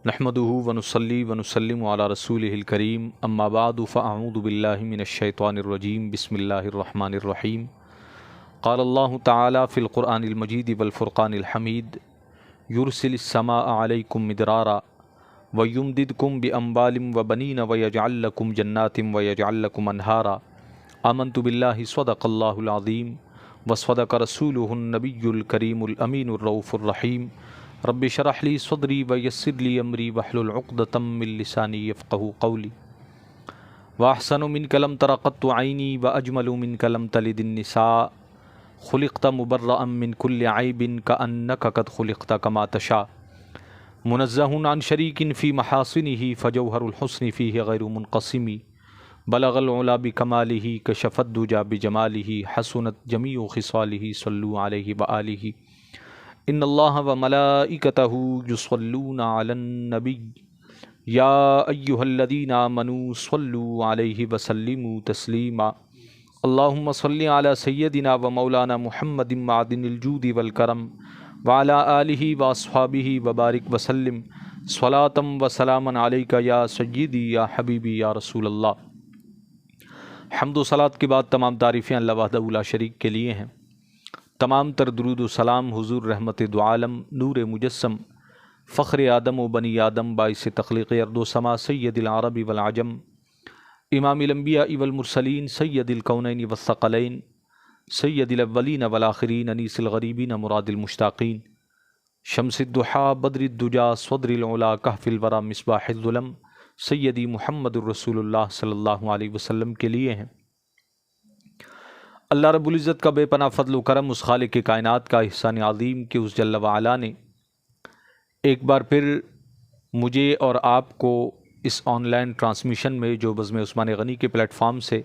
نحمده ونصلي ونسلم على رسوله الكريم اما بعد فاعوذ بالله من الشيطان الرجيم بسم الله الرحمن الرحيم قال الله تعالى في القرآن المجيد والفرقان الحميد يرسل السماء عليكم مدرارا ويمددكم بأموال وبنين ويجعل لكم جنات ويجعل لكم أنهارا آمنت بالله صدق الله العظيم وصدق رسوله النبي الكريم الأمين الرؤوف الرحيم رب اشرح لي صدري ويسر لي امري واحلل عقدة من لساني يفقهوا قولي واحسن منك لم تر قط عيني واجمل منك لم تلد النساء خلقت مبرئا من كل عيب كأنك قد خلقت كما تشاء منزه عن شريك في محاسنه فجوهر الحسن فيه غير منقسم بلغ العلا بكماله كشف الدجى بجماله حسنت جميع خصاله صلوا عليه وآله ان اللہ وملائکتہ یصلون علی النبی یا ایہا الذین آمنوا صلوا علیہ وسلموا تسلیما اللہم صل علی سیدنا و مولانا محمد معدن الجود والکرم وعلی آلہ واصحابہ وبارک وسلم صلاۃ و سلاما علیک یا سیدی یا حبیبی یا رسول اللہ۔ حمد و صلاۃ کے بعد تمام تعریفیں اللہ وحدہ لا شریک کے لیے ہیں۔ تمام تر درود و سلام حضور رحمت دو عالم نور مجسم فخر آدم و بنی آدم باعث تخلیق ارض و سما سید العرب والعجم امام الانبیاء والمرسلین سید الکونین والثقلین سید الاولین والآخرین انیس الغریبین مراد المشتاقین شمس الضحیٰ بدر الدجا صدر العلا کہف الورا مصباح الظلم سیدی محمد الرسول اللہ صلی اللہ علیہ وسلم کے لیے ہیں۔ اللہ رب العزت کا بے پناہ فضل و کرم اس خالق کائنات کا احسان عظیم کہ اس جل وعلا نے ایک بار پھر مجھے اور آپ کو اس آن لائن ٹرانسمیشن میں جو بزم عثمان غنی کے پلیٹ فارم سے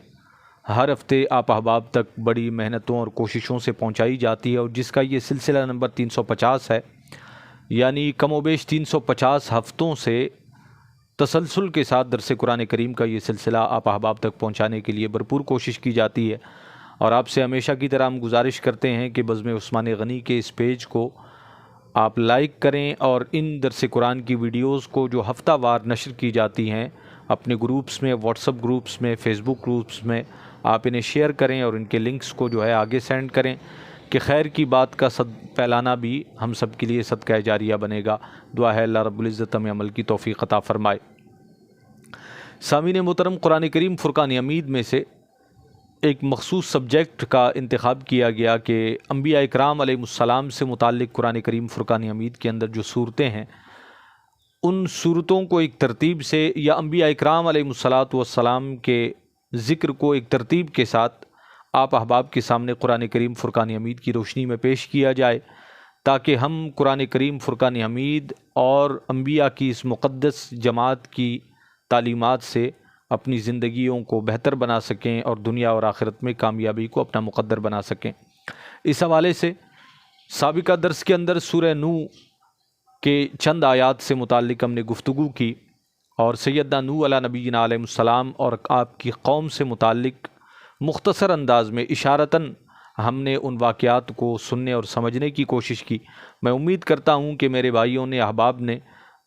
ہر ہفتے آپ احباب تک بڑی محنتوں اور کوششوں سے پہنچائی جاتی ہے اور جس کا یہ سلسلہ نمبر 350 ہے، یعنی کم و بیش 350 ہفتوں سے تسلسل کے ساتھ درس قرآن کریم کا یہ سلسلہ آپ احباب تک پہنچانے کے لیے بھرپور کوشش کی جاتی ہے، اور آپ سے ہمیشہ کی طرح ہم گزارش کرتے ہیں کہ بزم عثمان غنی کے اس پیج کو آپ لائک کریں اور ان درس قرآن کی ویڈیوز کو جو ہفتہ وار نشر کی جاتی ہیں اپنے گروپس میں، واٹس اپ گروپس میں، فیس بک گروپس میں آپ انہیں شیئر کریں اور ان کے لنکس کو جو ہے آگے سینڈ کریں کہ خیر کی بات کا پھیلانا بھی ہم سب کے لیے صدقہ جاریہ بنے گا۔ دعا ہے اللہ رب العزت ہمیں عمل کی توفیق عطا فرمائے۔ سامعین محترم، قرآن کریم فرقان حمید میں سے ایک مخصوص سبجیکٹ کا انتخاب کیا گیا کہ انبیاء اکرام علیہ السلام سے متعلق قرآن کریم فرقان حمید کے اندر جو صورتیں ہیں ان صورتوں کو ایک ترتیب سے یا انبیاء اکرام علیہ السلام کے ذکر کو ایک ترتیب کے ساتھ آپ احباب کے سامنے قرآن کریم فرقان حمید کی روشنی میں پیش کیا جائے، تاکہ ہم قرآن کریم فرقان حمید اور انبیاء کی اس مقدس جماعت کی تعلیمات سے اپنی زندگیوں کو بہتر بنا سکیں اور دنیا اور آخرت میں کامیابی کو اپنا مقدر بنا سکیں۔ اس حوالے سے سابقہ درس کے اندر سورہ نوح کے چند آیات سے متعلق ہم نے گفتگو کی اور سیدنا نوح علیہ نبینا علیہ السلام اور آپ کی قوم سے متعلق مختصر انداز میں اشارتاً ہم نے ان واقعات کو سننے اور سمجھنے کی کوشش کی۔ میں امید کرتا ہوں کہ میرے بھائیوں نے، احباب نے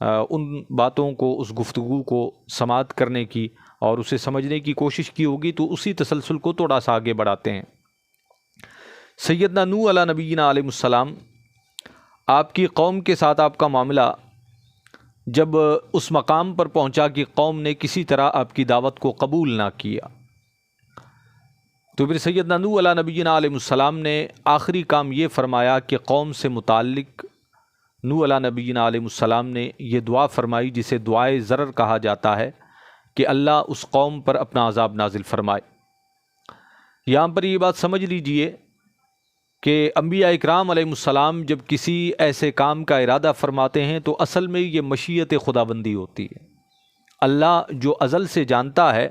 ان باتوں کو، اس گفتگو کو سماعت کرنے کی اور اسے سمجھنے کی کوشش کی ہوگی، تو اسی تسلسل کو تھوڑا سا آگے بڑھاتے ہیں۔ سیدنا نوح علیہ نبینا علیہ السلام، آپ کی قوم کے ساتھ آپ کا معاملہ جب اس مقام پر پہنچا کہ قوم نے کسی طرح آپ کی دعوت کو قبول نہ کیا، تو پھر سیدنا نوح علیہ نبینا علیہ السلام نے آخری کام یہ فرمایا کہ قوم سے متعلق نوح علیہ نبینا علیہ السلام نے یہ دعا فرمائی جسے دعائے ضرر کہا جاتا ہے کہ اللہ اس قوم پر اپنا عذاب نازل فرمائے۔ یہاں پر یہ بات سمجھ لیجئے کہ انبیاء اکرام علیہ السلام جب کسی ایسے کام کا ارادہ فرماتے ہیں تو اصل میں یہ مشیت خداوندی ہوتی ہے۔ اللہ جو ازل سے جانتا ہے،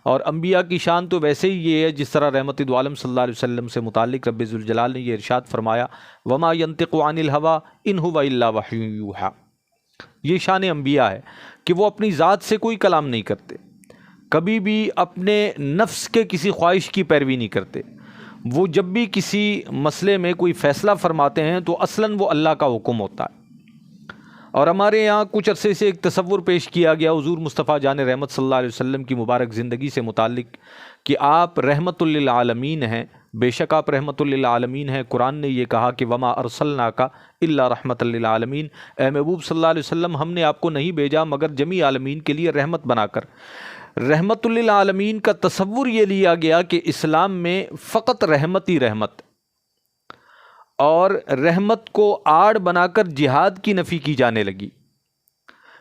اور انبیاء کی شان تو ویسے ہی یہ ہے جس طرح رحمت دو عالم صلی اللہ علیہ وسلم سے متعلق رب ذوالجلال نے یہ ارشاد فرمایا وما ينطق عن الهوى ان هو الا وحی یوحی۔ یہ شان انبیاء ہے کہ وہ اپنی ذات سے کوئی کلام نہیں کرتے، کبھی بھی اپنے نفس کے کسی خواہش کی پیروی نہیں کرتے۔ وہ جب بھی کسی مسئلے میں کوئی فیصلہ فرماتے ہیں تو اصلاً وہ اللہ کا حکم ہوتا ہے، اور ہمارے یہاں کچھ عرصے سے ایک تصور پیش کیا گیا حضور مصطفیٰ جان رحمت صلی اللہ علیہ وسلم کی مبارک زندگی سے متعلق کہ آپ رحمت للعالمین ہیں، بے شک آپ رحمت للعالمین ہیں۔ قرآن نے یہ کہا کہ وما ارسلناک الا رحمت للعالمین، اے محبوب صلی اللہ علیہ وسلم ہم نے آپ کو نہیں بھیجا مگر جمیع عالمین کے لیے رحمت بنا کر۔ رحمت للعالمین کا تصور یہ لیا گیا کہ اسلام میں فقط رحمت ہی رحمت، اور رحمت کو آڑ بنا کر جہاد کی نفی کی جانے لگی،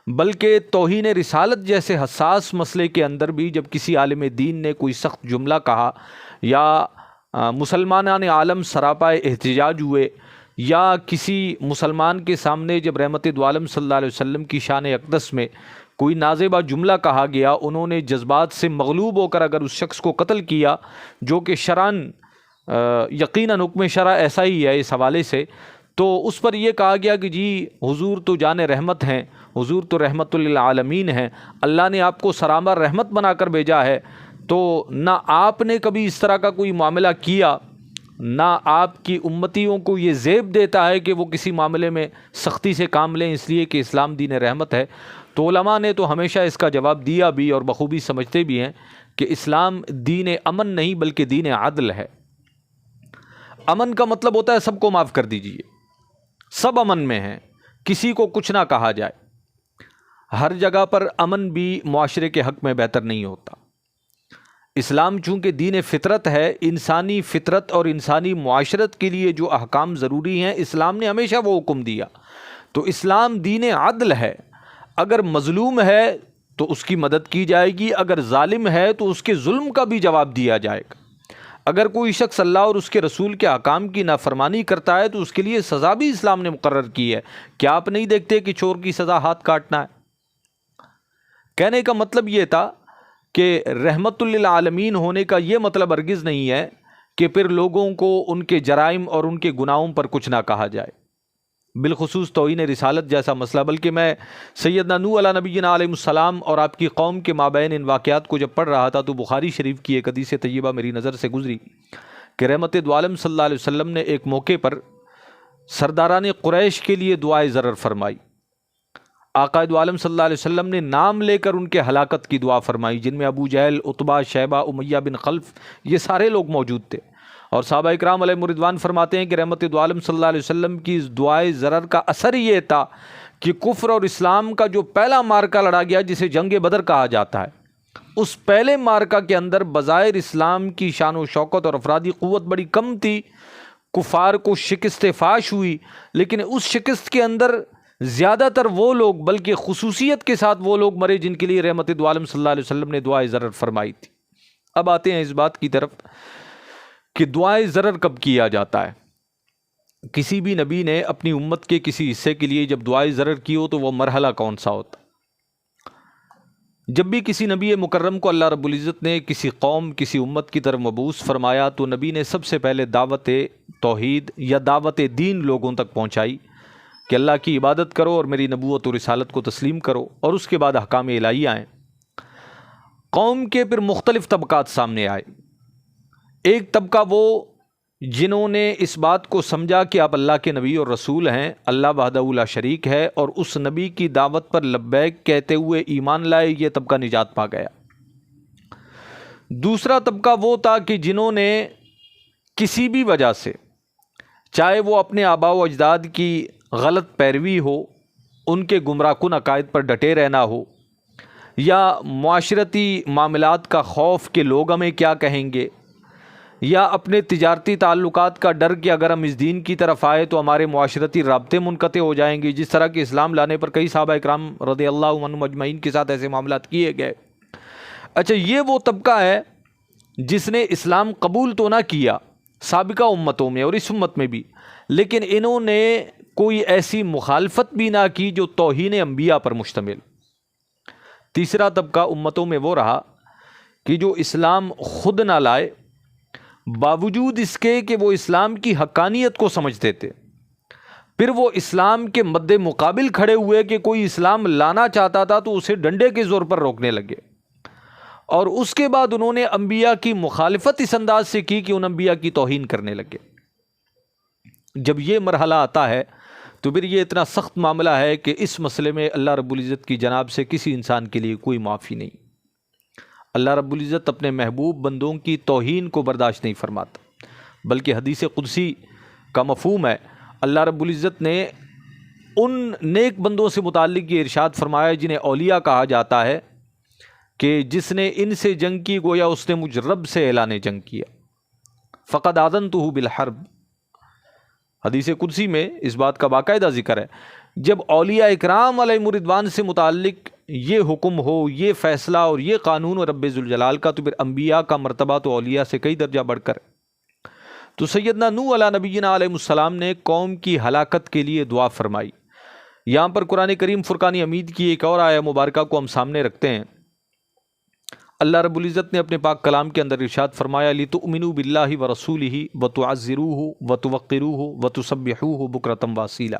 بلکہ توہین رسالت جیسے حساس مسئلے کے اندر بھی جب کسی عالم دین نے کوئی سخت جملہ کہا یا مسلمانان عالم سراپا احتجاج ہوئے، یا کسی مسلمان کے سامنے جب رحمت دو عالم صلی اللہ علیہ وسلم کی شان اقدس میں کوئی نازیبہ جملہ کہا گیا، انہوں نے جذبات سے مغلوب ہو کر اگر اس شخص کو قتل کیا، جو کہ شرعاً یقیناً حکم شرع ایسا ہی ہے اس حوالے سے، تو اس پر یہ کہا گیا کہ جی حضور تو جان رحمت ہیں، حضور تو رحمت للعالمین ہیں، اللہ نے آپ کو سرامہ رحمت بنا کر بھیجا ہے، تو نہ آپ نے کبھی اس طرح کا کوئی معاملہ کیا، نہ آپ کی امتیوں کو یہ زیب دیتا ہے کہ وہ کسی معاملے میں سختی سے کام لیں اس لیے کہ اسلام دین رحمت ہے۔ تو علماء نے تو ہمیشہ اس کا جواب دیا بھی اور بخوبی سمجھتے بھی ہیں کہ اسلام دین امن نہیں بلکہ دین عدل ہے۔ امن کا مطلب ہوتا ہے سب کو معاف کر دیجئے، سب امن میں ہیں، کسی کو کچھ نہ کہا جائے۔ ہر جگہ پر امن بھی معاشرے کے حق میں بہتر نہیں ہوتا۔ اسلام چونکہ دین فطرت ہے، انسانی فطرت اور انسانی معاشرت کے لیے جو احکام ضروری ہیں اسلام نے ہمیشہ وہ حکم دیا۔ تو اسلام دین عدل ہے، اگر مظلوم ہے تو اس کی مدد کی جائے گی، اگر ظالم ہے تو اس کے ظلم کا بھی جواب دیا جائے گا۔ اگر کوئی شخص اللہ اور اس کے رسول کے احکام کی نافرمانی کرتا ہے تو اس کے لیے سزا بھی اسلام نے مقرر کی ہے۔ کیا آپ نہیں دیکھتے کہ چور کی سزا ہاتھ کاٹنا ہے؟ کہنے کا مطلب یہ تھا کہ رحمت للعالمین ہونے کا یہ مطلب ہرگز نہیں ہے کہ پھر لوگوں کو ان کے جرائم اور ان کے گناہوں پر کچھ نہ کہا جائے، بالخصوص توہین رسالت جیسا مسئلہ۔ بلکہ میں سیدنا نوح علیہ نبینا علیہ السلام اور آپ کی قوم کے مابین ان واقعات کو جب پڑھ رہا تھا تو بخاری شریف کی ایک حدیث طیبہ میری نظر سے گزری کہ رحمت دو عالم صلی اللہ علیہ وسلم نے ایک موقع پر سرداران قریش کے لیے دعائے ضرر فرمائی۔ آقا دو عالم صلی اللہ علیہ وسلم نے نام لے کر ان کے ہلاکت کی دعا فرمائی، جن میں ابو جہل، عتبہ، شیبہ، امیہ بن خلف، یہ سارے لوگ موجود تھے۔ اور صحابہ اکرام علیہ رضوان فرماتے ہیں کہ رحمت دو عالم صلی اللہ علیہ وسلم کی اس دعائے ضرر کا اثر یہ تھا کہ کفر اور اسلام کا جو پہلا معرکہ لڑا گیا جسے جنگ بدر کہا جاتا ہے، اس پہلے معرکہ کے اندر بظاہر اسلام کی شان و شوکت اور افرادی قوت بڑی کم تھی، کفار کو شکست فاش ہوئی، لیکن اس شکست کے اندر زیادہ تر وہ لوگ، بلکہ خصوصیت کے ساتھ وہ لوگ مرے جن کے لیے رحمت دو عالم صلی اللہ علیہ وسلم نے دعائے ضرر فرمائی تھی۔ اب آتے ہیں اس بات کی طرف کہ دعائے ضرر کب کیا جاتا ہے۔ کسی بھی نبی نے اپنی امت کے کسی حصے کے لیے جب دعائے ضرر کی ہو تو وہ مرحلہ کون سا ہوتا؟ جب بھی کسی نبی مکرم کو اللہ رب العزت نے کسی قوم، کسی امت کی طرف مبعوث فرمایا تو نبی نے سب سے پہلے دعوت توحید یا دعوت دین لوگوں تک پہنچائی کہ اللہ کی عبادت کرو اور میری نبوت و رسالت کو تسلیم کرو، اور اس کے بعد احکام الہیہ آئیں۔ قوم کے پھر مختلف طبقات سامنے آئے۔ ایک طبقہ وہ جنہوں نے اس بات کو سمجھا کہ آپ اللہ کے نبی اور رسول ہیں، اللہ وحدہ لا شریک ہے، اور اس نبی کی دعوت پر لبیک کہتے ہوئے ایمان لائے، یہ طبقہ نجات پا گیا۔ دوسرا طبقہ وہ تھا کہ جنہوں نے کسی بھی وجہ سے، چاہے وہ اپنے آباء و اجداد کی غلط پیروی ہو، ان کے گمراہ کن عقائد پر ڈٹے رہنا ہو، یا معاشرتی معاملات کا خوف کہ لوگ ہمیں کیا کہیں گے، یا اپنے تجارتی تعلقات کا ڈر کہ اگر ہم اس دین کی طرف آئے تو ہمارے معاشرتی رابطے منقطع ہو جائیں گے، جس طرح کہ اسلام لانے پر کئی صحابہ اکرام رضی اللہ عنہم اجمعین کے ساتھ ایسے معاملات کیے گئے۔ اچھا، یہ وہ طبقہ ہے جس نے اسلام قبول تو نہ کیا سابقہ امتوں میں اور اس امت میں بھی، لیکن انہوں نے کوئی ایسی مخالفت بھی نہ کی جو توہین انبیاء پر مشتمل۔ تیسرا طبقہ امتوں میں وہ رہا کہ جو اسلام خود نہ لائے، باوجود اس کے کہ وہ اسلام کی حقانیت کو سمجھتے تھے، پھر وہ اسلام کے مد مقابل کھڑے ہوئے کہ کوئی اسلام لانا چاہتا تھا تو اسے ڈنڈے کے زور پر روکنے لگے، اور اس کے بعد انہوں نے انبیاء کی مخالفت اس انداز سے کی کہ ان انبیاء کی توہین کرنے لگے۔ جب یہ مرحلہ آتا ہے تو پھر یہ اتنا سخت معاملہ ہے کہ اس مسئلے میں اللہ رب العزت کی جناب سے کسی انسان کے لیے کوئی معافی نہیں۔ اللہ رب العزت اپنے محبوب بندوں کی توہین کو برداشت نہیں فرماتا، بلکہ حدیث قدسی کا مفہوم ہے، اللہ رب العزت نے ان نیک بندوں سے متعلق یہ ارشاد فرمایا جنہیں اولیاء کہا جاتا ہے کہ جس نے ان سے جنگ کی گویا اس نے مجھ رب سے اعلان جنگ کیا، فقد آذنتہ بالحرب۔ حدیث قدسی میں اس بات کا باقاعدہ ذکر ہے، جب اولیاء اکرام علیہم الرضوان سے متعلق یہ حکم ہو، یہ فیصلہ اور یہ قانون رب ذوالجلال کا، تو پھر انبیاء کا مرتبہ تو اولیاء سے کئی درجہ بڑھ کر۔ تو سیدنا نوح علیہ نبینا علیہ السلام نے قوم کی ہلاکت کے لیے دعا فرمائی۔ یہاں پر قرآن کریم فرقان حمید کی ایک اور آیہ مبارکہ کو ہم سامنے رکھتے ہیں۔ اللہ رب العزت نے اپنے پاک کلام کے اندر ارشاد فرمایا لِتُؤْمِنُوا بِاللَّهِ وَرَسُولِهِ وَتُعَزِّرُوهُ وَتُوَقِّرُوهُ وَتُسَبِّحُوهُ بُكْرَةً وَأَصِيلًا۔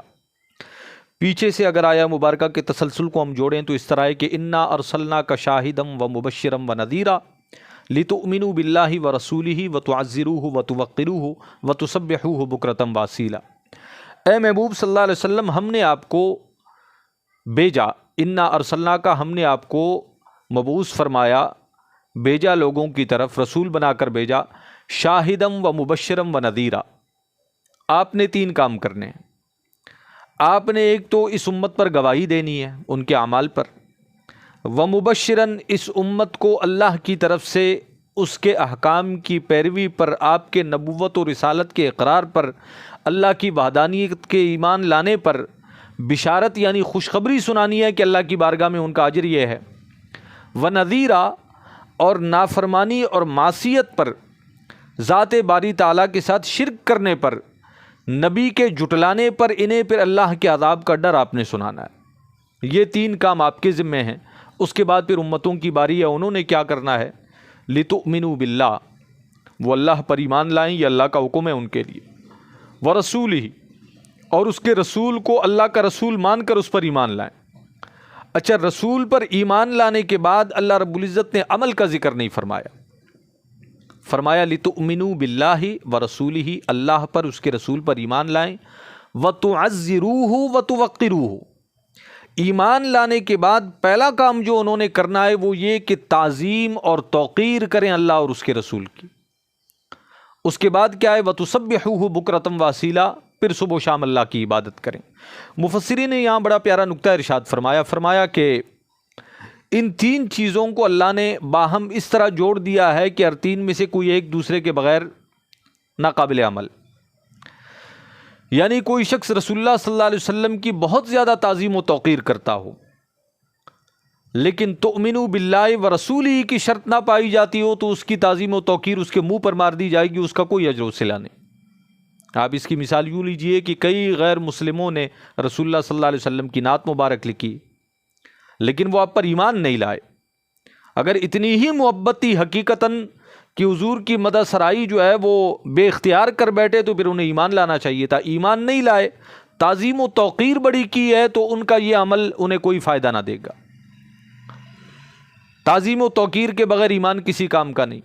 پیچھے سے اگر آیہ مبارکہ کے تسلسل کو ہم جوڑیں تو اس طرح ہے کہ اِنَّا أَرْسَلْنَاكَ شَاهِدًا وَمُبَشِّرًا وَنَذِيرًا لِتُؤْمِنُوا بِاللَّهِ وَرَسُولِهِ وَتُعَزِّرُوهُ وَتُوَقِّرُوهُ وَتُسَبِّحُوهُ بُكْرَةً وَأَصِيلًا۔ اے محبوب صلی اللہ علیہ وسلم، ہم نے آپ کو بھیجا، اِنَّا أَرْسَلْنَاكَ ہم نے آپ کو مبعوث فرمایا، بھیجا لوگوں کی طرف، رسول بنا کر بھیجا، شاہدم و مبشرم و نذیرا۔ آپ نے تین کام کرنے ہیں۔ آپ نے ایک تو اس امت پر گواہی دینی ہے ان کے اعمال پر، و مبشرن اس امت کو اللہ کی طرف سے اس کے احکام کی پیروی پر، آپ کے نبوت و رسالت کے اقرار پر، اللہ کی وحدانیت کے ایمان لانے پر بشارت یعنی خوشخبری سنانی ہے کہ اللہ کی بارگاہ میں ان کا اجر یہ ہے، و نذیرا اور نافرمانی اور معصیت پر، ذات باری تعالیٰ کے ساتھ شرک کرنے پر، نبی کے جھٹلانے پر انہیں پھر اللہ کے عذاب کا ڈر آپ نے سنانا ہے۔ یہ تین کام آپ کے ذمے ہیں۔ اس کے بعد پھر امتوں کی باری ہے، انہوں نے کیا کرنا ہے، لِتُؤْمِنُوا بِاللَّهِ، وہ اللہ پر ایمان لائیں، یہ اللہ کا حکم ہے ان کے لیے، وَرَسُولِهِ اور اس کے رسول کو اللہ کا رسول مان کر اس پر ایمان لائیں۔ اچھا، رسول پر ایمان لانے کے بعد اللہ رب العزت نے عمل کا ذکر نہیں فرمایا، فرمایا لِتُؤْمِنُوا بِاللَّهِ وَرَسُولِهِ، اللہ پر اس کے رسول پر ایمان لائیں، وَتُعَزِّرُوهُ وَتُوَقِّرُوهُ، ایمان لانے کے بعد پہلا کام جو انہوں نے کرنا ہے وہ یہ کہ تعظیم اور توقیر کریں اللہ اور اس کے رسول کی۔ اس کے بعد کیا ہے، وَتُسَبِّحُوهُ بُكْرَةً وَأَصِيلًا، پھر صبح و شام اللہ کی عبادت کریں۔ مفسرین نے یہاں بڑا پیارا نکتہ ارشاد فرمایا کہ ان تین چیزوں کو اللہ نے باہم اس طرح جوڑ دیا ہے کہ ہر تین میں سے کوئی ایک دوسرے کے بغیر ناقابل عمل، یعنی کوئی شخص رسول اللہ صلی اللہ علیہ وسلم کی بہت زیادہ تعظیم و توقیر کرتا ہو لیکن تؤمنوا باللہ و رسولہ کی شرط نہ پائی جاتی ہو تو اس کی تعظیم و توقیر اس کے منہ پر مار دی جائے گی، اس کا کوئی اجر و صلہ نہیں۔ آپ اس کی مثال یوں لیجئے کہ کئی غیر مسلموں نے رسول اللہ صلی اللہ علیہ وسلم کی نعت مبارک لکھی لیکن وہ آپ پر ایمان نہیں لائے۔ اگر اتنی ہی محبت تھی حقیقتاً کہ حضور کی مدح سرائی جو ہے وہ بے اختیار کر بیٹھے تو پھر انہیں ایمان لانا چاہیے تھا، ایمان نہیں لائے، تعظیم و توقیر بڑی کی ہے تو ان کا یہ عمل انہیں کوئی فائدہ نہ دے گا۔ تعظیم و توقیر کے بغیر ایمان کسی کام کا نہیں۔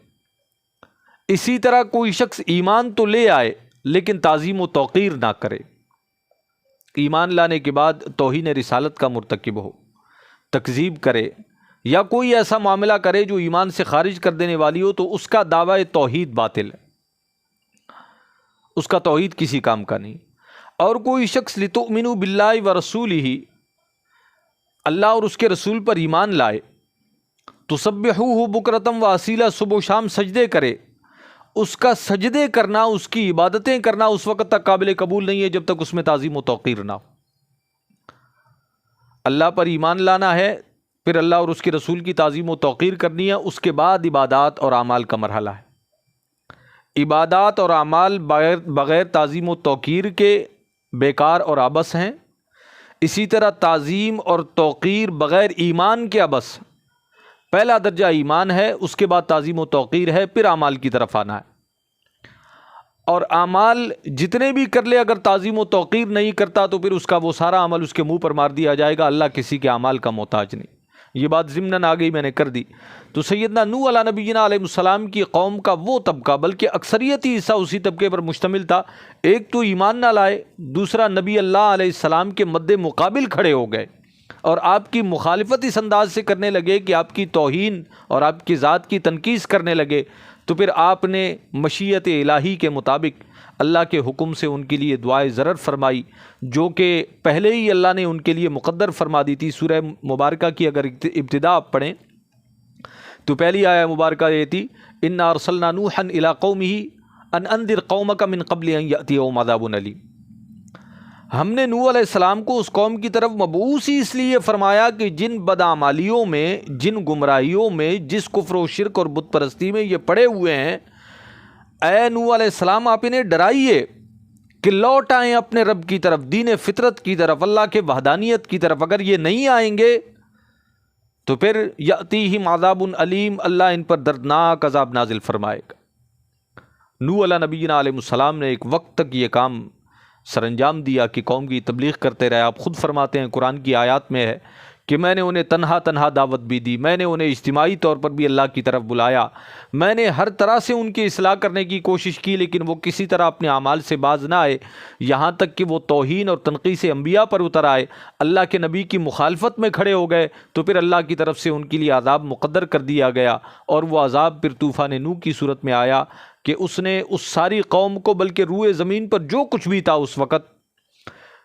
اسی طرح کوئی شخص ایمان تو لے آئے لیکن تعظیم و توقیر نہ کرے، ایمان لانے کے بعد توہین رسالت کا مرتکب ہو، تکذیب کرے یا کوئی ایسا معاملہ کرے جو ایمان سے خارج کر دینے والی ہو، تو اس کا دعوی توحید باطل ہے، اس کا توحید کسی کام کا نہیں۔ اور کوئی شخص لِتُؤْمِنُوا بِاللَّهِ وَرَسُولِهِ، اللہ اور اس کے رسول پر ایمان لائے، تُسَبِّحُوهُ بُكْرَةً وَأَصِيلًا، صبح و شام سجدے کرے، اس کا سجدے کرنا، اس کی عبادتیں کرنا اس وقت تک قابل قبول نہیں ہے جب تک اس میں تعظیم و توقیر نہ ہو۔ اللہ پر ایمان لانا ہے، پھر اللہ اور اس کے رسول کی تعظیم و توقیر کرنی ہے، اس کے بعد عبادات اور اعمال کا مرحلہ ہے۔ عبادات اور اعمال بغیر تعظیم و توقیر کے بیکار اور عبث ہیں، اسی طرح تعظیم اور توقیر بغیر ایمان کے عبث۔ پہلا درجہ ایمان ہے، اس کے بعد تعظیم و توقیر ہے، پھر اعمال کی طرف آنا ہے۔ اور اعمال جتنے بھی کر لے اگر تعظیم و توقیر نہیں کرتا تو پھر اس کا وہ سارا عمل اس کے منہ پر مار دیا جائے گا۔ اللہ کسی کے اعمال کا محتاج نہیں۔ یہ بات ضمناً آ گئی، میں نے کر دی۔ تو سیدنا نوح علیہ نبینا علیہ السلام کی قوم کا وہ طبقہ، بلکہ اکثریتی حصہ اسی طبقے پر مشتمل تھا، ایک تو ایمان نہ لائے، دوسرا نبی اللہ علیہ السلام کے مد مقابل کھڑے ہو گئے اور آپ کی مخالفت اس انداز سے کرنے لگے کہ آپ کی توہین اور آپ کی ذات کی تنقیص کرنے لگے۔ تو پھر آپ نے مشیت الہی کے مطابق اللہ کے حکم سے ان کے لیے دعائے ضرر فرمائی، جو کہ پہلے ہی اللہ نے ان کے لیے مقدر فرما دی تھی۔ سورہ مبارکہ کی اگر ابتدا آپ پڑھیں تو پہلی آیہ مبارکہ یہ تھی، انا ارسلنا نوحا الی قومہ ان انذر قومک من قبل ان یأتیہم عذاب الیم۔ ہم نے نوح علیہ السلام کو اس قوم کی طرف مبعوث ہی اس لیے فرمایا کہ جن بدعمالیوں میں، جن گمراہیوں میں، جس کفر و شرک اور بت پرستی میں یہ پڑے ہوئے ہیں، اے نوح علیہ السلام آپ انہیں ڈرائیے کہ لوٹ آئیں اپنے رب کی طرف، دین فطرت کی طرف، اللہ کے وحدانیت کی طرف۔ اگر یہ نہیں آئیں گے تو پھر یأتیہم عذاب علیم، اللہ ان پر دردناک عذاب نازل فرمائے گا۔ نوح علیہ نبینا علیہ السلام نے ایک وقت تک یہ کام سر انجام دیا کہ قوم کی تبلیغ کرتے رہے۔ آپ خود فرماتے ہیں، قرآن کی آیات میں ہے کہ میں نے انہیں تنہا تنہا دعوت بھی دی، میں نے انہیں اجتماعی طور پر بھی اللہ کی طرف بلایا، میں نے ہر طرح سے ان کی اصلاح کرنے کی کوشش کی، لیکن وہ کسی طرح اپنے اعمال سے باز نہ آئے، یہاں تک کہ وہ توہین اور تنقیص انبیاء پر اتر آئے، اللہ کے نبی کی مخالفت میں کھڑے ہو گئے۔ تو پھر اللہ کی طرف سے ان کے لیے عذاب مقدر کر دیا گیا، اور وہ عذاب پھر طوفان نوح کی صورت میں آیا کہ اس نے اس ساری قوم کو، بلکہ روئے زمین پر جو کچھ بھی تھا اس وقت،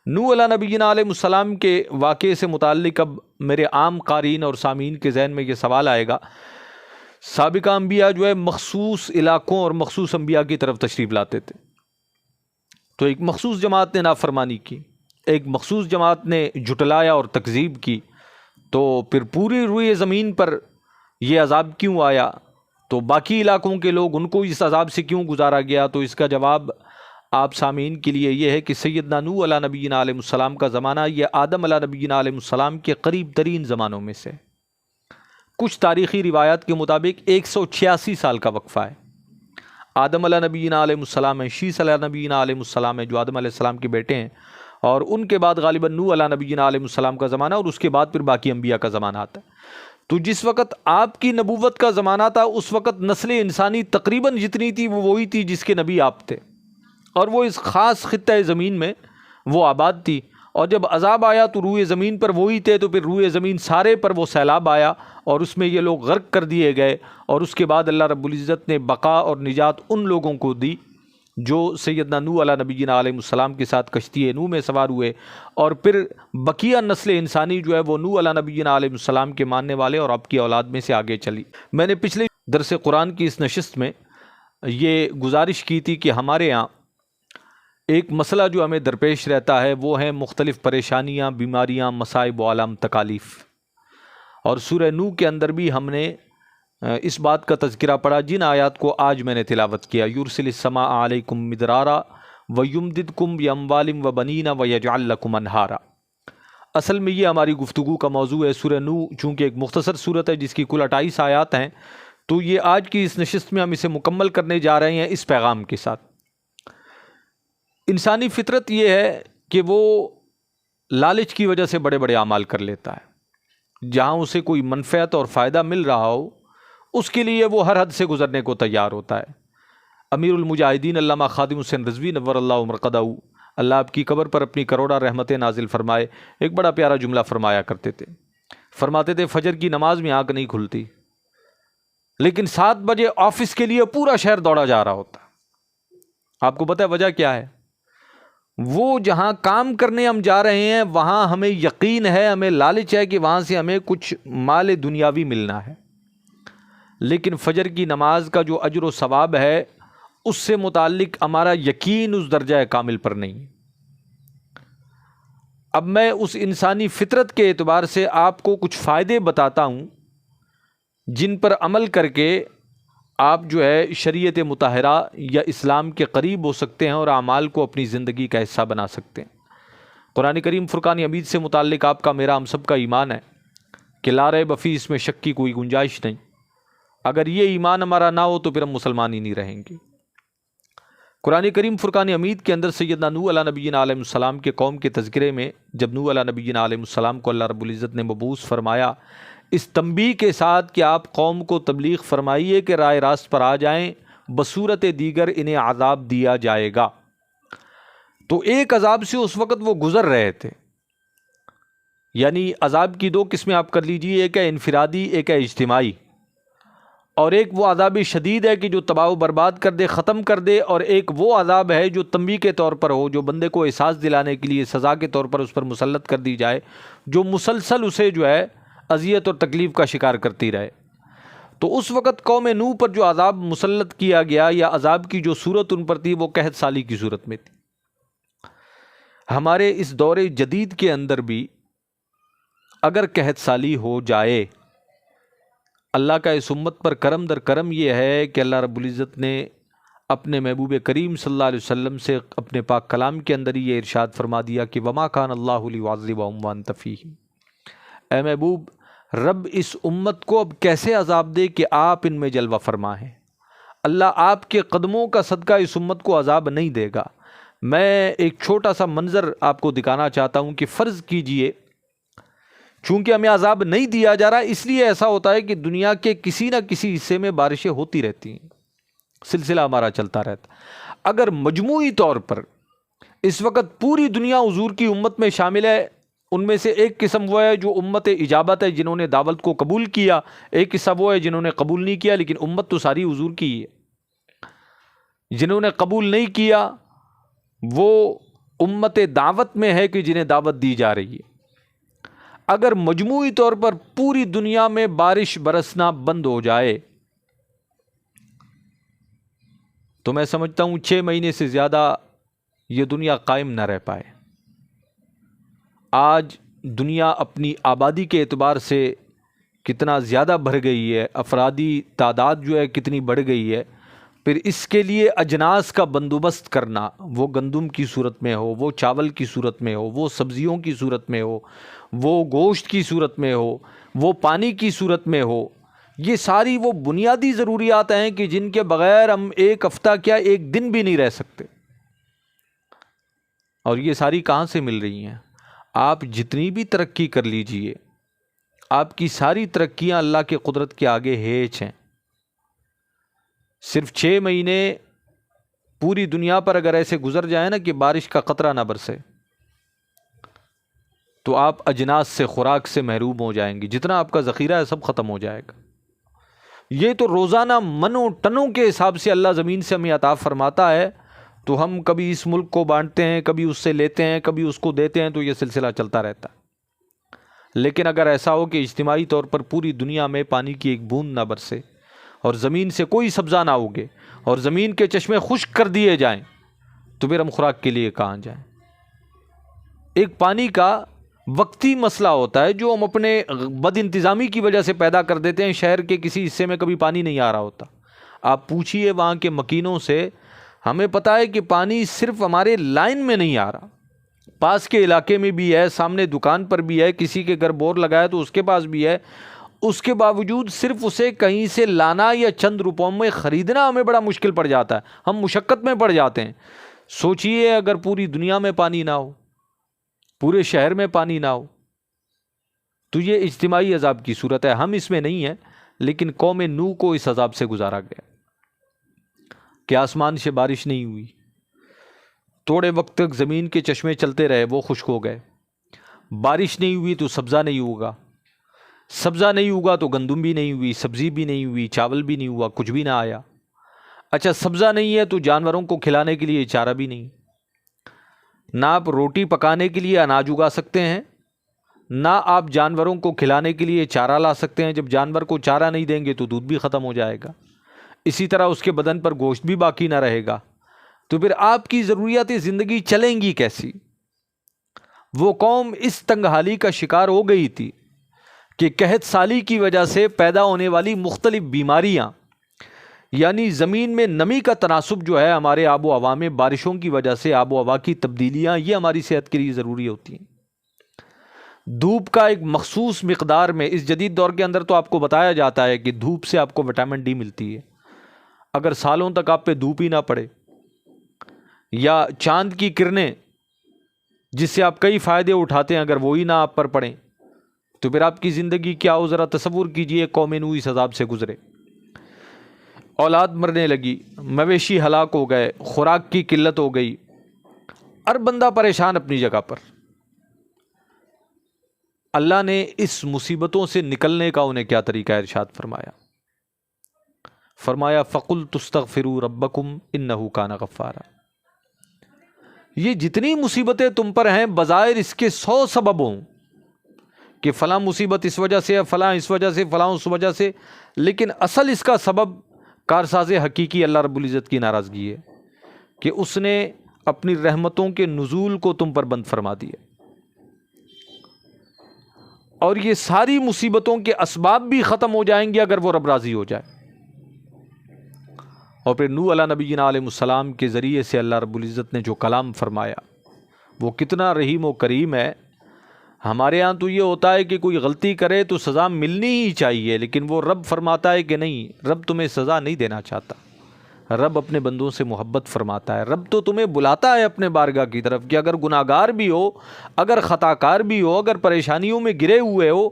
نوح علیہ نبینا علیہ السلام کے واقعے سے متعلق اب میرے عام قارئین اور سامعین کے ذہن میں یہ سوال آئے گا، سابقہ انبیاء جو ہے مخصوص علاقوں اور مخصوص انبیاء کی طرف تشریف لاتے تھے، تو ایک مخصوص جماعت نے نافرمانی کی، ایک مخصوص جماعت نے جھٹلایا اور تکذیب کی، تو پھر پوری روئے زمین پر یہ عذاب کیوں آیا؟ تو باقی علاقوں کے لوگ، ان کو اس عذاب سے کیوں گزارا گیا؟ تو اس کا جواب آپ سامعین کے لیے یہ ہے کہ سیدنا نوح علیہ نبینا علیہ السلام کا زمانہ یہ آدم علیہ نبینا علیہ السلام کے قریب ترین زمانوں میں سے، کچھ تاریخی روایات کے مطابق 186 سال کا وقفہ ہے۔ آدم علیہ نبینا علیہ السلام ہیں، شیث علیہ نبینا علیہ السلام ہیں جو آدم علیہ السلام کے بیٹے ہیں، اور ان کے بعد غالباً نوح علیہ نبینا علیہ السلام کا زمانہ، اور اس کے بعد پھر باقی انبیاء کا زمانہ آتا ہے۔ تو جس وقت آپ کی نبوت کا زمانہ تھا اس وقت نسل انسانی تقریباً جتنی تھی وہ وہی تھی جس کے نبی آپ تھے، اور وہ اس خاص خطہ زمین میں وہ آباد تھی، اور جب عذاب آیا تو روئے زمین پر وہی تھے، تو پھر روئے زمین سارے پر وہ سیلاب آیا اور اس میں یہ لوگ غرق کر دیے گئے، اور اس کے بعد اللہ رب العزت نے بقا اور نجات ان لوگوں کو دی جو سیدنا نوح علیہ نبینا علیہ السلام کے ساتھ کشتی نوح میں سوار ہوئے، اور پھر بقیہ نسل انسانی جو ہے وہ نوح علیہ نبینا علیہ السلام کے ماننے والے اور آپ کی اولاد میں سے آگے چلی۔ میں نے پچھلے درس قرآن کی اس نشست میں یہ گزارش کی تھی کہ ہمارے ہاں ایک مسئلہ جو ہمیں درپیش رہتا ہے وہ ہیں مختلف پریشانیاں، بیماریاں، مصائب و عالم تکالیف، اور سورہ نوح کے اندر بھی ہم نے اس بات کا تذکرہ پڑھا جن آیات کو آج میں نے تلاوت کیا، یرسل السماء علیکم مدرارا ویمددکم باموال وبنین ویجعل لکم انہارا۔ اصل میں یہ ہماری گفتگو کا موضوع ہے۔ سورہ نوح چونکہ ایک مختصر سورت ہے جس کی کل 28 آیات ہیں، تو یہ آج کی اس نشست میں ہم اسے مکمل کرنے جا رہے ہیں اس پیغام کے ساتھ۔ انسانی فطرت یہ ہے کہ وہ لالچ کی وجہ سے بڑے بڑے اعمال کر لیتا ہے، جہاں اسے کوئی منفعت اور فائدہ مل رہا ہو اس کے لیے وہ ہر حد سے گزرنے کو تیار ہوتا ہے۔ امیر المجاہدین علامہ خادم حسین رضوی نور اللہ مرقدہ، اللہ آپ کی قبر پر اپنی کروڑا رحمتیں نازل فرمائے، ایک بڑا پیارا جملہ فرمایا کرتے تھے، فرماتے تھے فجر کی نماز میں آنکھ نہیں کھلتی، لیکن 7 بجے آفس کے لیے پورا شہر دوڑا جا رہا ہوتا۔ آپ کو پتہ ہے وجہ کیا ہے؟ وہ جہاں کام کرنے ہم جا رہے ہیں وہاں ہمیں یقین ہے، ہمیں لالچ ہے کہ وہاں سے ہمیں کچھ مال دنیاوی ملنا ہے، لیکن فجر کی نماز کا جو اجر و ثواب ہے اس سے متعلق ہمارا یقین اس درجہ کامل پر نہیں۔ اب میں اس انسانی فطرت کے اعتبار سے آپ کو کچھ فائدے بتاتا ہوں جن پر عمل کر کے آپ جو ہے شریعت مطہرہ یا اسلام کے قریب ہو سکتے ہیں اور اعمال کو اپنی زندگی کا حصہ بنا سکتے ہیں۔ قرآن کریم فرقان حمید سے متعلق آپ کا میرا ہم سب کا ایمان ہے کہ لا ریب فیہ، اس میں شک کی کوئی گنجائش نہیں۔ اگر یہ ایمان ہمارا نہ ہو تو پھر ہم مسلمان ہی نہیں رہیں گے۔ قرآن کریم فرقان حمید کے اندر سیدنا نوح علیہ نبینا علیہ السلام کے قوم کے تذکرے میں جب نوح علیہ نبینا علیہ السلام کو اللہ رب العزت نے مبعوث فرمایا، اس تنبیہ کے ساتھ کہ آپ قوم کو تبلیغ فرمائیے کہ راہ راست پر آ جائیں، بصورت دیگر انہیں عذاب دیا جائے گا۔ تو ایک عذاب سے اس وقت وہ گزر رہے تھے، یعنی عذاب کی دو قسمیں آپ کر لیجئے، ایک ہے انفرادی، ایک ہے اجتماعی، اور ایک وہ عذاب شدید ہے کہ جو تباہ و برباد کر دے، ختم کر دے، اور ایک وہ عذاب ہے جو تنبیہ کے طور پر ہو، جو بندے کو احساس دلانے کے لیے سزا کے طور پر اس پر مسلط کر دی جائے، جو مسلسل اسے جو ہے اذیت اور تکلیف کا شکار کرتی رہے۔ تو اس وقت قوم نوح پر جو عذاب مسلط کیا گیا، یا عذاب کی جو صورت ان پر تھی، وہ قحط سالی کی صورت میں تھی۔ ہمارے اس دور جدید کے اندر بھی اگر قحط سالی ہو جائے، اللہ کا اس امت پر کرم در کرم یہ ہے کہ اللہ رب العزت نے اپنے محبوب کریم صلی اللہ علیہ وسلم سے اپنے پاک کلام کے اندر ہی یہ ارشاد فرما دیا کہ وما کان اللہ لیعذبہم وانت فیہم۔ اے محبوب، رب اس امت کو اب کیسے عذاب دے کہ آپ ان میں جلوہ فرما ہیں۔ اللہ آپ کے قدموں کا صدقہ اس امت کو عذاب نہیں دے گا۔ میں ایک چھوٹا سا منظر آپ کو دکھانا چاہتا ہوں کہ فرض کیجئے، چونکہ ہمیں عذاب نہیں دیا جا رہا، اس لیے ایسا ہوتا ہے کہ دنیا کے کسی نہ کسی حصے میں بارشیں ہوتی رہتی ہیں، سلسلہ ہمارا چلتا رہتا۔ اگر مجموعی طور پر اس وقت پوری دنیا حضور کی امت میں شامل ہے، ان میں سے ایک قسم وہ ہے جو امت اجابت ہے، جنہوں نے دعوت کو قبول کیا، ایک قسم وہ ہے جنہوں نے قبول نہیں کیا، لیکن امت تو ساری حضور کی ہے۔ جنہوں نے قبول نہیں کیا وہ امت دعوت میں ہے کہ جنہیں دعوت دی جا رہی ہے۔ اگر مجموعی طور پر پوری دنیا میں بارش برسنا بند ہو جائے تو میں سمجھتا ہوں 6 مہینے سے زیادہ یہ دنیا قائم نہ رہ پائے۔ آج دنیا اپنی آبادی کے اعتبار سے کتنا زیادہ بڑھ گئی ہے، افرادی تعداد جو ہے کتنی بڑھ گئی ہے، پھر اس کے لیے اجناس کا بندوبست کرنا، وہ گندم کی صورت میں ہو، وہ چاول کی صورت میں ہو، وہ سبزیوں کی صورت میں ہو، وہ گوشت کی صورت میں ہو، وہ پانی کی صورت میں ہو، یہ ساری وہ بنیادی ضروریات ہیں کہ جن کے بغیر ہم ایک ہفتہ کیا ایک دن بھی نہیں رہ سکتے۔ اور یہ ساری کہاں سے مل رہی ہیں؟ آپ جتنی بھی ترقی کر لیجئے، آپ کی ساری ترقیاں اللہ کے قدرت کے آگے ہیچ ہیں۔ صرف 6 مہینے پوری دنیا پر اگر ایسے گزر جائیں نا کہ بارش کا قطرہ نہ برسے تو آپ اجناس سے، خوراک سے محروم ہو جائیں گے، جتنا آپ کا ذخیرہ ہے سب ختم ہو جائے گا۔ یہ تو روزانہ منوں ٹنوں کے حساب سے اللہ زمین سے ہمیں عطا فرماتا ہے، تو ہم کبھی اس ملک کو بانٹتے ہیں، کبھی اس سے لیتے ہیں، کبھی اس کو دیتے ہیں، تو یہ سلسلہ چلتا رہتا ہے۔ لیکن اگر ایسا ہو کہ اجتماعی طور پر پوری دنیا میں پانی کی ایک بوند نہ برسے، اور زمین سے کوئی سبزہ نہ اگے، اور زمین کے چشمے خشک کر دیے جائیں، تو پھر ہم خوراک کے لیے کہاں جائیں؟ ایک پانی کا وقتی مسئلہ ہوتا ہے جو ہم اپنے بد انتظامی کی وجہ سے پیدا کر دیتے ہیں۔ شہر کے کسی حصے میں کبھی پانی نہیں آ رہا ہوتا، آپ پوچھئے وہاں کے مکینوں سے، ہمیں پتہ ہے کہ پانی صرف ہمارے لائن میں نہیں آ رہا، پاس کے علاقے میں بھی ہے، سامنے دکان پر بھی ہے، کسی کے گھر بور لگایا تو اس کے پاس بھی ہے، اس کے باوجود صرف اسے کہیں سے لانا یا چند روپوں میں خریدنا ہمیں بڑا مشکل پڑ جاتا ہے، ہم مشقت میں پڑ جاتے ہیں۔ سوچئے اگر پوری دنیا میں پانی نہ ہو، پورے شہر میں پانی نہ ہو، تو یہ اجتماعی عذاب کی صورت ہے۔ ہم اس میں نہیں ہیں، لیکن قوم نوح کو اس عذاب سے گزارا گیا کہ آسمان سے بارش نہیں ہوئی، تھوڑے وقت تک زمین کے چشمے چلتے رہے، وہ خشک ہو گئے، بارش نہیں ہوئی تو سبزہ نہیں ہوگا، سبزہ نہیں ہوگا تو گندم بھی نہیں ہوئی، سبزی بھی نہیں ہوئی، چاول بھی نہیں ہوا، کچھ بھی نہ آیا۔ اچھا سبزہ نہیں ہے تو جانوروں کو کھلانے کے لیے چارہ بھی نہیں، نہ آپ روٹی پکانے کے لیے اناج اگا سکتے ہیں، نہ آپ جانوروں کو کھلانے کے لیے چارہ لا سکتے ہیں۔ جب جانور کو چارہ نہیں دیں گے تو دودھ بھی ختم ہو جائے گا، اسی طرح اس کے بدن پر گوشت بھی باقی نہ رہے گا، تو پھر آپ کی ضروریات زندگی چلیں گی کیسی؟ وہ قوم اس تنگ حالی کا شکار ہو گئی تھی کہ قحط سالی کی وجہ سے پیدا ہونے والی مختلف بیماریاں، یعنی زمین میں نمی کا تناسب جو ہے ہمارے آب و ہوا میں، بارشوں کی وجہ سے آب و ہوا کی تبدیلیاں، یہ ہماری صحت کے لیے ضروری ہوتی ہیں۔ دھوپ کا ایک مخصوص مقدار میں، اس جدید دور کے اندر تو آپ کو بتایا جاتا ہے کہ دھوپ سے آپ کو وٹامن ڈی ملتی ہے، اگر سالوں تک آپ پہ دھوپ ہی نہ پڑے، یا چاند کی کرنیں جس سے آپ کئی فائدے اٹھاتے ہیں اگر وہی نہ آپ پر پڑیں، تو پھر آپ کی زندگی کیا ہو؟ ذرا تصور کیجئے، قوم نوح اس عذاب سے گزرے، اولاد مرنے لگی، مویشی ہلاک ہو گئے، خوراک کی قلت ہو گئی، ہر بندہ پریشان اپنی جگہ پر۔ اللہ نے اس مصیبتوں سے نکلنے کا انہیں کیا طریقہ ارشاد فرمایا؟ فرمایا فَقُلْتُ اسْتَغْفِرُوا رَبَّكُمْ إِنَّهُ كَانَ غَفَّارًا۔ یہ جتنی مصیبتیں تم پر ہیں بظاہر اس کے 100 سبب ہوں کہ فلاں مصیبت اس وجہ سے ہے، فلاں اس وجہ سے، فلاں اس وجہ سے، لیکن اصل اس کا سبب کارساز حقیقی اللہ رب العزت کی ناراضگی ہے کہ اس نے اپنی رحمتوں کے نزول کو تم پر بند فرما دیا، اور یہ ساری مصیبتوں کے اسباب بھی ختم ہو جائیں گے اگر وہ رب راضی ہو جائے۔ اور پھر نوح علیہ نبینا علیہ السلام کے ذریعے سے اللہ رب العزت نے جو کلام فرمایا وہ کتنا رحیم و کریم ہے۔ ہمارے ہاں تو یہ ہوتا ہے کہ کوئی غلطی کرے تو سزا ملنی ہی چاہیے، لیکن وہ رب فرماتا ہے کہ نہیں، رب تمہیں سزا نہیں دینا چاہتا، رب اپنے بندوں سے محبت فرماتا ہے، رب تو تمہیں بلاتا ہے اپنے بارگاہ کی طرف کہ اگر گناہ گار بھی ہو، اگر خطا کار بھی ہو، اگر پریشانیوں میں گرے ہوئے ہو،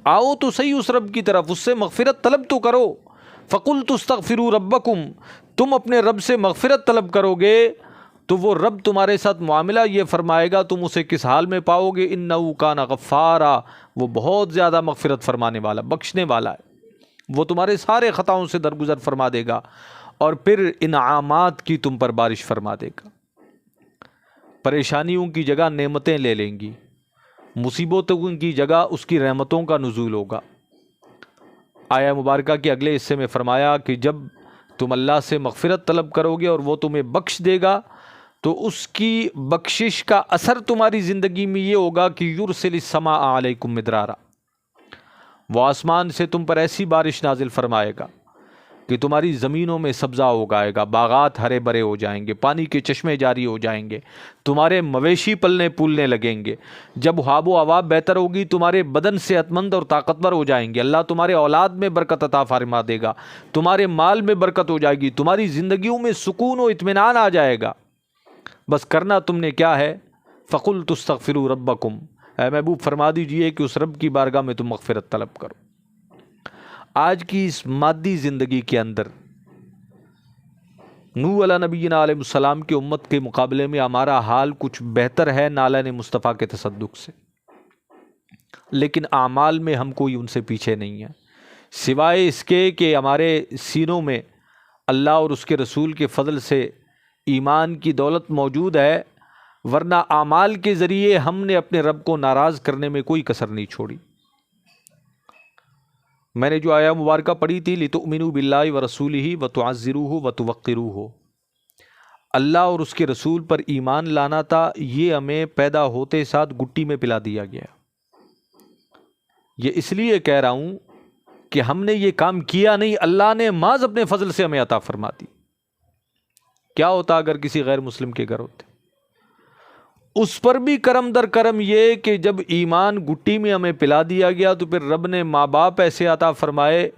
آؤ تو صحیح اس رب کی طرف، اس سے مغفرت طلب تو کرو۔ فَقُلْتُ اسْتَغْفِرُوا رَبَّكُمْ، تم اپنے رب سے مغفرت طلب کرو گے تو وہ رب تمہارے ساتھ معاملہ یہ فرمائے گا، تم اسے کس حال میں پاؤ گے؟ إِنَّهُ كَانَ غَفَّارًا، وہ بہت زیادہ مغفرت فرمانے والا، بخشنے والا ہے، وہ تمہارے سارے خطاؤں سے درگزر فرما دے گا، اور پھر انعامات کی تم پر بارش فرما دے گا، پریشانیوں کی جگہ نعمتیں لے لیں گی، مصیبتوں کی جگہ اس کی رحمتوں کا نزول ہوگا۔ آیہ مبارکہ کے اگلے حصے میں فرمایا کہ جب تم اللہ سے مغفرت طلب کرو گے اور وہ تمہیں بخش دے گا تو اس کی بخشش کا اثر تمہاری زندگی میں یہ ہوگا کہ یرسل السماء علیکم مدرارا، وہ آسمان سے تم پر ایسی بارش نازل فرمائے گا کہ تمہاری زمینوں میں سبزہ اگائے گا، باغات ہرے بھرے ہو جائیں گے، پانی کے چشمے جاری ہو جائیں گے، تمہارے مویشی پلنے پولنے لگیں گے، جب آب و ہوا بہتر ہوگی تمہارے بدن صحت مند اور طاقتور ہو جائیں گے، اللہ تمہارے اولاد میں برکت عطا فرما دے گا، تمہارے مال میں برکت ہو جائے گی، تمہاری زندگیوں میں سکون و اطمینان آ جائے گا۔ بس کرنا تم نے کیا ہے؟ فَقُلْتُ اسْتَغْفِرُوا رَبَّكُمْ، اے محبوب فرما دیجئے کہ اس رب کی بارگاہ میں تم مغفرت طلب کرو۔ آج کی اس مادی زندگی کے اندر نوح علیہ نبینا علیہ السلام کی امت کے مقابلے میں ہمارا حال کچھ بہتر ہے نالہ مصطفیٰ کے تصدق سے، لیکن اعمال میں ہم کوئی ان سے پیچھے نہیں ہے، سوائے اس کے کہ ہمارے سینوں میں اللہ اور اس کے رسول کے فضل سے ایمان کی دولت موجود ہے، ورنہ اعمال کے ذریعے ہم نے اپنے رب کو ناراض کرنے میں کوئی کسر نہیں چھوڑی۔ میں نے جو آیہ مبارکہ پڑھی تھی لِتُؤْمِنُوا بِاللَّهِ وَرَسُولِهِ وَتُعَزِّرُوهُ وَتُوَقِّرُوهُ، اللہ اور اس کے رسول پر ایمان لانا تھا، یہ ہمیں پیدا ہوتے ساتھ گٹی میں پلا دیا گیا۔ یہ اس لیے کہہ رہا ہوں کہ ہم نے یہ کام کیا نہیں، اللہ نے محض اپنے فضل سے ہمیں عطا فرما دی۔ کیا ہوتا اگر کسی غیر مسلم کے گھر ہوتے؟ اس پر بھی کرم در کرم یہ کہ جب ایمان گٹی میں ہمیں پلا دیا گیا تو پھر رب نے ماں باپ ایسے عطا فرمائے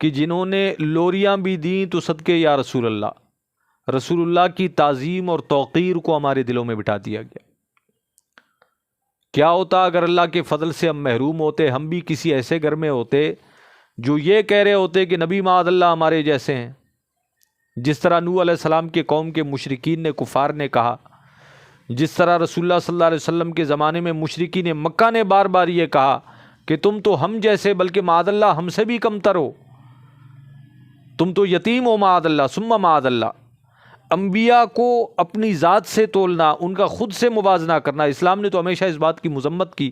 کہ جنہوں نے لوریاں بھی دیں تو صدقے یا رسول اللہ کی تعظیم اور توقیر کو ہمارے دلوں میں بٹھا دیا گیا۔ کیا ہوتا اگر اللہ کے فضل سے ہم محروم ہوتے، ہم بھی کسی ایسے گھر میں ہوتے جو یہ کہہ رہے ہوتے کہ نبی معاذ اللہ ہمارے جیسے ہیں، جس طرح نوح علیہ السلام کے قوم کے مشرکین نے، کفار نے کہا، جس طرح رسول اللہ صلی اللہ علیہ وسلم کے زمانے میں مشرکین مکہ نے بار بار یہ کہا کہ تم تو ہم جیسے بلکہ معاذ اللہ ہم سے بھی کمتر ہو، تم تو یتیم ہو معاذ اللہ ثم معاذ اللہ۔ انبیاء کو اپنی ذات سے تولنا، ان کا خود سے موازنہ کرنا، اسلام نے تو ہمیشہ اس بات کی مذمت کی،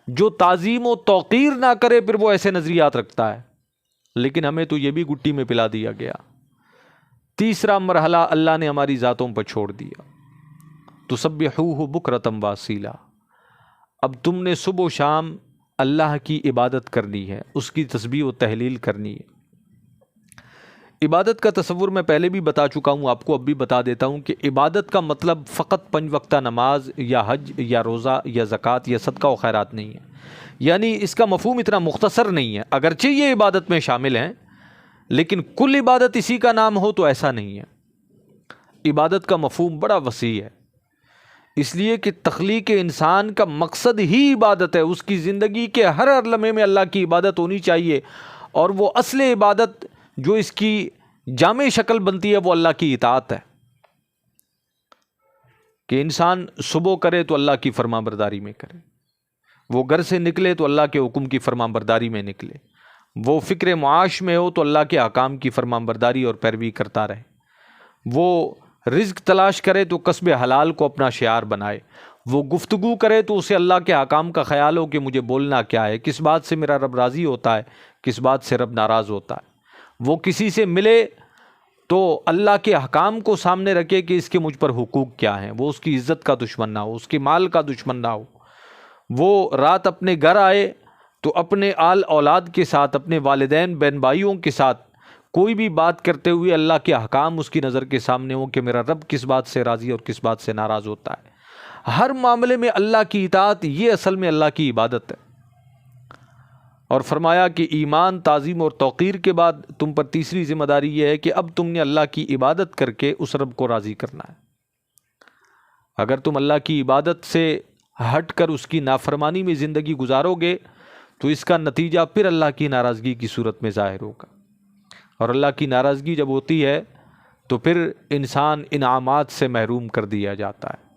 جو تعظیم و توقیر نہ کرے پھر وہ ایسے نظریات رکھتا ہے، لیکن ہمیں تو یہ بھی گٹی میں پلا دیا گیا۔ تیسرا مرحلہ اللہ نے ہماری ذاتوں پر چھوڑ دیا، تسبحوہ بکرۃ واصیلا، اب تم نے صبح و شام اللہ کی عبادت کرنی ہے، اس کی تسبیح و تحلیل کرنی ہے۔ عبادت کا تصور میں پہلے بھی بتا چکا ہوں، آپ کو اب بھی بتا دیتا ہوں کہ عبادت کا مطلب فقط 5 وقتہ نماز یا حج یا روزہ یا زکوٰۃ یا صدقہ و خیرات نہیں ہے، یعنی اس کا مفہوم اتنا مختصر نہیں ہے، اگرچہ یہ عبادت میں شامل ہیں لیکن کل عبادت اسی کا نام ہو تو ایسا نہیں ہے۔ عبادت کا مفہوم بڑا وسیع ہے۔ اس لیے کہ تخلیق انسان کا مقصد ہی عبادت ہے، اس کی زندگی کے ہر ہر لمحے میں اللہ کی عبادت ہونی چاہیے، اور وہ اصل عبادت جو اس کی جامع شکل بنتی ہے وہ اللہ کی اطاعت ہے، کہ انسان صبح کرے تو اللہ کی فرما برداری میں کرے، وہ گھر سے نکلے تو اللہ کے حکم کی فرما برداری میں نکلے، وہ فکر معاش میں ہو تو اللہ کے احکام کی فرما برداری اور پیروی کرتا رہے، وہ رزق تلاش کرے تو کسب حلال کو اپنا شعار بنائے، وہ گفتگو کرے تو اسے اللہ کے احکام کا خیال ہو کہ مجھے بولنا کیا ہے، کس بات سے میرا رب راضی ہوتا ہے، کس بات سے رب ناراض ہوتا ہے، وہ کسی سے ملے تو اللہ کے احکام کو سامنے رکھے کہ اس کے مجھ پر حقوق کیا ہیں، وہ اس کی عزت کا دشمن نہ ہو، اس کے مال کا دشمن نہ ہو، وہ رات اپنے گھر آئے تو اپنے آل اولاد کے ساتھ، اپنے والدین بہن بھائیوں کے ساتھ کوئی بھی بات کرتے ہوئے اللہ کے احکام اس کی نظر کے سامنے ہو کہ میرا رب کس بات سے راضی اور کس بات سے ناراض ہوتا ہے۔ ہر معاملے میں اللہ کی اطاعت، یہ اصل میں اللہ کی عبادت ہے۔ اور فرمایا کہ ایمان، تعظیم اور توقیر کے بعد تم پر تیسری ذمہ داری یہ ہے کہ اب تم نے اللہ کی عبادت کر کے اس رب کو راضی کرنا ہے۔ اگر تم اللہ کی عبادت سے ہٹ کر اس کی نافرمانی میں زندگی گزارو گے تو اس کا نتیجہ پھر اللہ کی ناراضگی کی صورت میں ظاہر ہوگا، اور اللہ کی ناراضگی جب ہوتی ہے تو پھر انسان انعامات سے محروم کر دیا جاتا ہے۔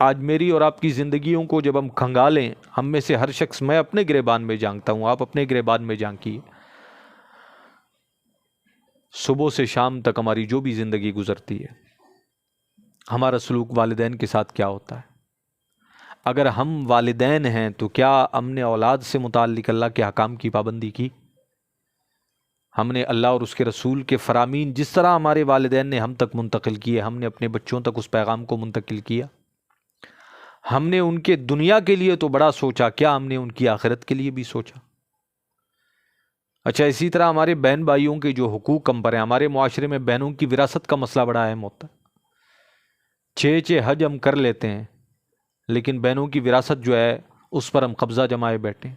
آج میری اور آپ کی زندگیوں کو جب ہم کھنگالیں، ہم میں سے ہر شخص، میں اپنے گریبان میں جھانکتا ہوں، آپ اپنے گریبان میں جھانکیے، صبح سے شام تک ہماری جو بھی زندگی گزرتی ہے، ہمارا سلوک والدین کے ساتھ کیا ہوتا ہے؟ اگر ہم والدین ہیں تو کیا ہم نے اولاد سے متعلق اللہ کے حکام کی پابندی کی؟ ہم نے اللہ اور اس کے رسول کے فرامین جس طرح ہمارے والدین نے ہم تک منتقل کیے، ہم نے اپنے بچوں تک اس پیغام کو منتقل کیا؟ ہم نے ان کے دنیا کے لیے تو بڑا سوچا، کیا ہم نے ان کی آخرت کے لیے بھی سوچا؟ اچھا، اسی طرح ہمارے بہن بھائیوں کے جو حقوق ہم پر ہیں، ہمارے معاشرے میں بہنوں کی وراثت کا مسئلہ بڑا اہم ہوتا ہے۔ 6 حج ہم کر لیتے ہیں لیکن بہنوں کی وراثت جو ہے اس پر ہم قبضہ جمائے بیٹھے ہیں۔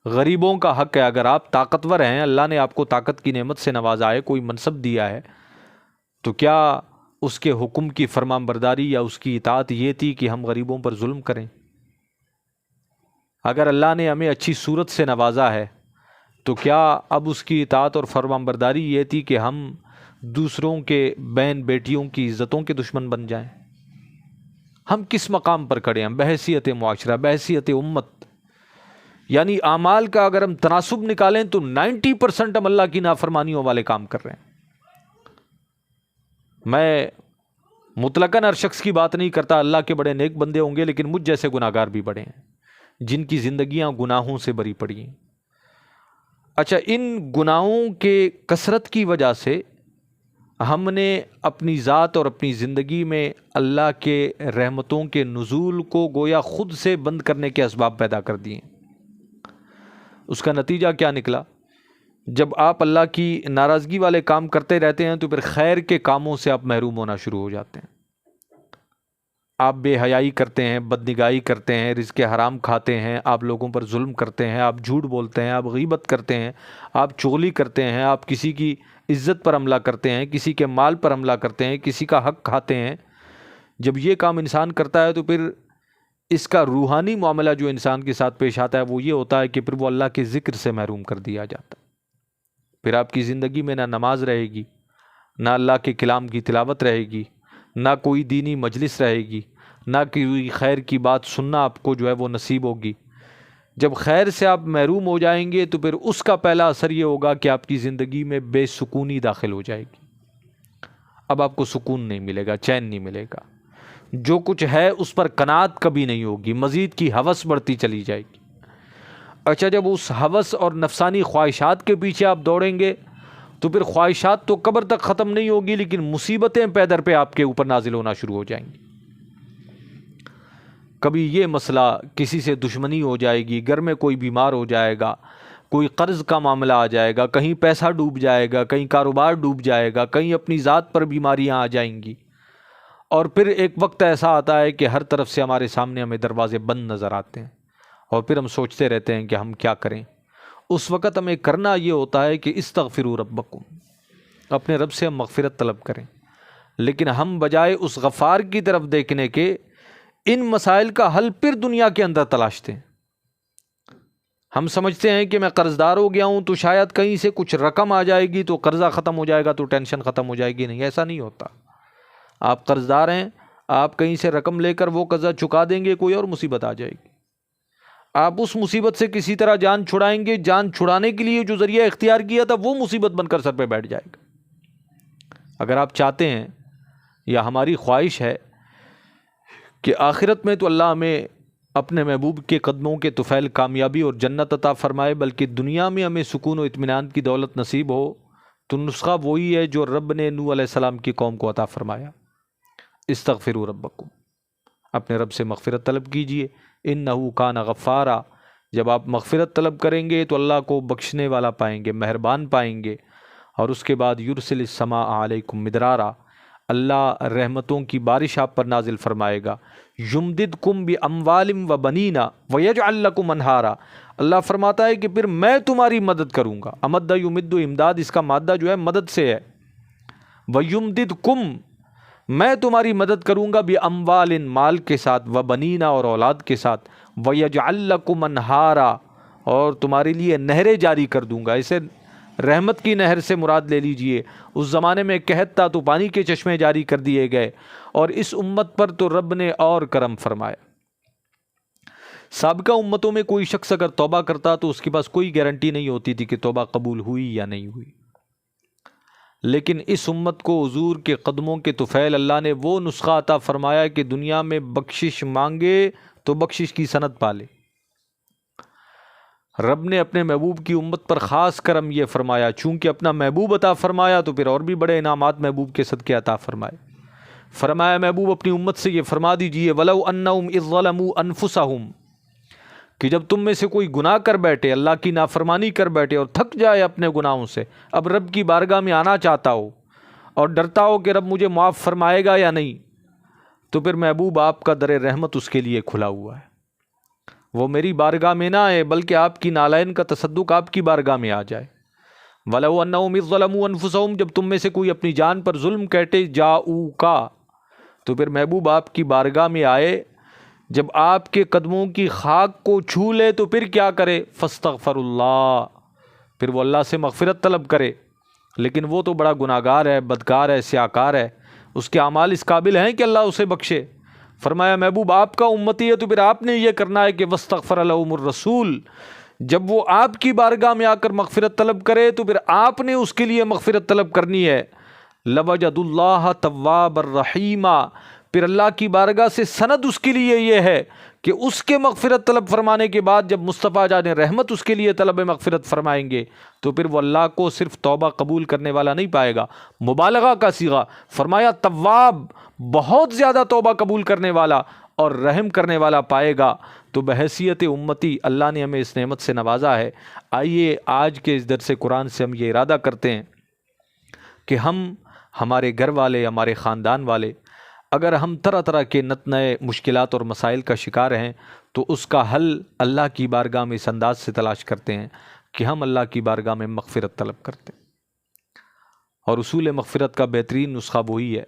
غریبوں کا حق ہے، اگر آپ طاقتور ہیں، اللہ نے آپ کو طاقت کی نعمت سے نوازا ہے، کوئی منصب دیا ہے، تو کیا اس کے حکم کی فرمان برداری یا اس کی اطاعت یہ تھی کہ ہم غریبوں پر ظلم کریں؟ اگر اللہ نے ہمیں اچھی صورت سے نوازا ہے تو کیا اب اس کی اطاعت اور فرمان برداری یہ تھی کہ ہم دوسروں کے بہن بیٹیوں کی عزتوں کے دشمن بن جائیں؟ ہم کس مقام پر کھڑے ہیں بحیثیت معاشرہ، بحیثیت امت؟ یعنی اعمال کا اگر ہم تناسب نکالیں تو 90% ہم اللہ کی نافرمانیوں والے کام کر رہے ہیں۔ میں مطلقاً ہر شخص کی بات نہیں کرتا، اللہ کے بڑے نیک بندے ہوں گے لیکن مجھ جیسے گناہ گار بھی بڑے ہیں جن کی زندگیاں گناہوں سے بری پڑی ہیں۔ اچھا، ان گناہوں کے کثرت کی وجہ سے ہم نے اپنی ذات اور اپنی زندگی میں اللہ کے رحمتوں کے نزول کو گویا خود سے بند کرنے کے اسباب پیدا کر دیے۔ اس کا نتیجہ کیا نکلا؟ جب آپ اللہ کی ناراضگی والے کام کرتے رہتے ہیں تو پھر خیر کے کاموں سے آپ محروم ہونا شروع ہو جاتے ہیں۔ آپ بے حیائی کرتے ہیں، بدنگاہی کرتے ہیں، رزق حرام کھاتے ہیں، آپ لوگوں پر ظلم کرتے ہیں، آپ جھوٹ بولتے ہیں، آپ غیبت کرتے ہیں، آپ چغلی کرتے ہیں، آپ کسی کی عزت پر حملہ کرتے ہیں، کسی کے مال پر حملہ کرتے ہیں، کسی کا حق کھاتے ہیں۔ جب یہ کام انسان کرتا ہے تو پھر اس کا روحانی معاملہ جو انسان کے ساتھ پیش آتا ہے وہ یہ ہوتا ہے کہ پھر وہ اللہ کے ذکر سے محروم کر دیا جاتا ہے۔ پھر آپ کی زندگی میں نہ نماز رہے گی، نہ اللہ کے کلام کی تلاوت رہے گی، نہ کوئی دینی مجلس رہے گی، نہ کوئی خیر کی بات سننا آپ کو جو ہے وہ نصیب ہوگی۔ جب خیر سے آپ محروم ہو جائیں گے تو پھر اس کا پہلا اثر یہ ہوگا کہ آپ کی زندگی میں بے سکونی داخل ہو جائے گی۔ اب آپ کو سکون نہیں ملے گا، چین نہیں ملے گا، جو کچھ ہے اس پر قناعت کبھی نہیں ہوگی، مزید کی ہوس بڑھتی چلی جائے گی۔ اچھا، جب اس ہوس اور نفسانی خواہشات کے پیچھے آپ دوڑیں گے تو پھر خواہشات تو قبر تک ختم نہیں ہوگی لیکن مصیبتیں پے در پہ آپ کے اوپر نازل ہونا شروع ہو جائیں گی۔ کبھی یہ مسئلہ، کسی سے دشمنی ہو جائے گی، گھر میں کوئی بیمار ہو جائے گا، کوئی قرض کا معاملہ آ جائے گا، کہیں پیسہ ڈوب جائے گا، کہیں کاروبار ڈوب جائے گا، کہیں اپنی ذات پر بیماریاں آ جائیں گی، اور پھر ایک وقت ایسا آتا ہے کہ ہر طرف سے ہمارے سامنے ہمیں دروازے بند نظر آتے ہیں اور پھر ہم سوچتے رہتے ہیں کہ ہم کیا کریں۔ اس وقت ہمیں کرنا یہ ہوتا ہے کہ استغفروا ربکم، اپنے رب سے ہم مغفرت طلب کریں، لیکن ہم بجائے اس غفار کی طرف دیکھنے کے ان مسائل کا حل پھر دنیا کے اندر تلاشتے ہیں۔ ہم سمجھتے ہیں کہ میں قرض دار ہو گیا ہوں تو شاید کہیں سے کچھ رقم آ جائے گی تو قرضہ ختم ہو جائے گا، تو ٹینشن ختم ہو جائے گی۔ نہیں، ایسا نہیں ہوتا۔ آپ قرض دار ہیں، آپ کہیں سے رقم لے کر وہ قرضہ چکا دیں گے، کوئی اور مصیبت آ جائے گی، آپ اس مصیبت سے کسی طرح جان چھڑائیں گے، جان چھڑانے کے لیے جو ذریعہ اختیار کیا تھا وہ مصیبت بن کر سر پہ بیٹھ جائے گا۔ اگر آپ چاہتے ہیں یا ہماری خواہش ہے کہ آخرت میں تو اللہ ہمیں اپنے محبوب کے قدموں کے طفیل کامیابی اور جنت عطا فرمائے، بلکہ دنیا میں ہمیں سکون و اطمینان کی دولت نصیب ہو، تو نسخہ وہی ہے جو رب نے نوح علیہ السلام کی قوم کو عطا فرمایا۔ استغفروا ربکم، اپنے رب سے مغفرت طلب کیجئے، انہ کان غفارا۔ جب آپ مغفرت طلب کریں گے تو اللہ کو بخشنے والا پائیں گے، مہربان پائیں گے۔ اور اس کے بعد یرسل السماء علیکم مدرارا، اللہ رحمتوں کی بارش آپ پر نازل فرمائے گا۔ یمددکم باموال و بنینا ویجعل لکم انہارا، اللہ فرماتا ہے کہ پھر میں تمہاری مدد کروں گا۔ امد یمد، امداد اس کا مادہ جو ہے مدد سے ہے۔ ویمددکم، میں تمہاری مدد کروں گا باموال، مال کے ساتھ، و بنینا، اور اولاد کے ساتھ، ویجعل لکم انہارا، اور تمہارے لیے نہریں جاری کر دوں گا۔ اسے رحمت کی نہر سے مراد لے لیجئے۔ اس زمانے میں قحط تھا تو پانی کے چشمے جاری کر دیے گئے، اور اس امت پر تو رب نے اور کرم فرمایا۔ سابقہ امتوں میں کوئی شخص اگر توبہ کرتا تو اس کے پاس کوئی گارنٹی نہیں ہوتی تھی کہ توبہ قبول ہوئی یا نہیں ہوئی، لیکن اس امت کو حضور کے قدموں کے طفیل اللہ نے وہ نسخہ عطا فرمایا کہ دنیا میں بخشش مانگے تو بخشش کی سند پالے۔ رب نے اپنے محبوب کی امت پر خاص کرم یہ فرمایا، چونکہ اپنا محبوب عطا فرمایا تو پھر اور بھی بڑے انعامات محبوب کے صدقے عطا فرمائے۔ فرمایا محبوب اپنی امت سے یہ فرما دیجئے، وَلَوْ أَنَّهُمْ إِذْ ظَلَمُوا أَنفُسَهُمْ، کہ جب تم میں سے کوئی گناہ کر بیٹھے، اللہ کی نافرمانی کر بیٹھے اور تھک جائے اپنے گناہوں سے، اب رب کی بارگاہ میں آنا چاہتا ہو اور ڈرتا ہو کہ رب مجھے معاف فرمائے گا یا نہیں، تو پھر محبوب آپ کا در رحمت اس کے لیے کھلا ہوا ہے۔ وہ میری بارگاہ میں نہ آئے بلکہ آپ کی نالائن کا تصدق آپ کی بارگاہ میں آ جائے۔ وَلَوْ أَنَّهُمْ إِذْ ظَلَمُوا أَنفُسَهُمْ، جب تم میں سے کوئی اپنی جان پر ظلم کہتے جاؤکا، تو پھر محبوب آپ کی بارگاہ میں آئے، جب آپ کے قدموں کی خاک کو چھو لے تو پھر کیا کرے؟ فاستغفر اللہ، پھر وہ اللہ سے مغفرت طلب کرے۔ لیکن وہ تو بڑا گناہگار ہے، بدکار ہے، سیاکار ہے، اس کے اعمال اس قابل ہیں کہ اللہ اسے بخشے۔ فرمایا محبوب آپ کا امتی ہے تو پھر آپ نے یہ کرنا ہے کہ واستغفر لہم الرسول، جب وہ آپ کی بارگاہ میں آ کر مغفرت طلب کرے تو پھر آپ نے اس کے لیے مغفرت طلب کرنی ہے۔ لوجد اللہ تواب الرحیم، پھر اللہ کی بارگاہ سے سند اس کے لیے یہ ہے کہ اس کے مغفرت طلب فرمانے کے بعد جب مصطفیٰ جان رحمت اس کے لیے طلب مغفرت فرمائیں گے تو پھر وہ اللہ کو صرف توبہ قبول کرنے والا نہیں پائے گا، مبالغہ کا صیغہ فرمایا، تواب، بہت زیادہ توبہ قبول کرنے والا اور رحم کرنے والا پائے گا۔ تو بحیثیت امتی اللہ نے ہمیں اس نعمت سے نوازا ہے۔ آئیے آج کے اس درس قرآن سے ہم یہ ارادہ کرتے ہیں کہ ہمارے گھر والے، ہمارے خاندان والے، اگر ہم طرح طرح کے نت نئے مشکلات اور مسائل کا شکار ہیں تو اس کا حل اللہ کی بارگاہ میں اس انداز سے تلاش کرتے ہیں کہ ہم اللہ کی بارگاہ میں مغفرت طلب کرتے ہیں۔ اور اصول مغفرت کا بہترین نسخہ وہی ہے،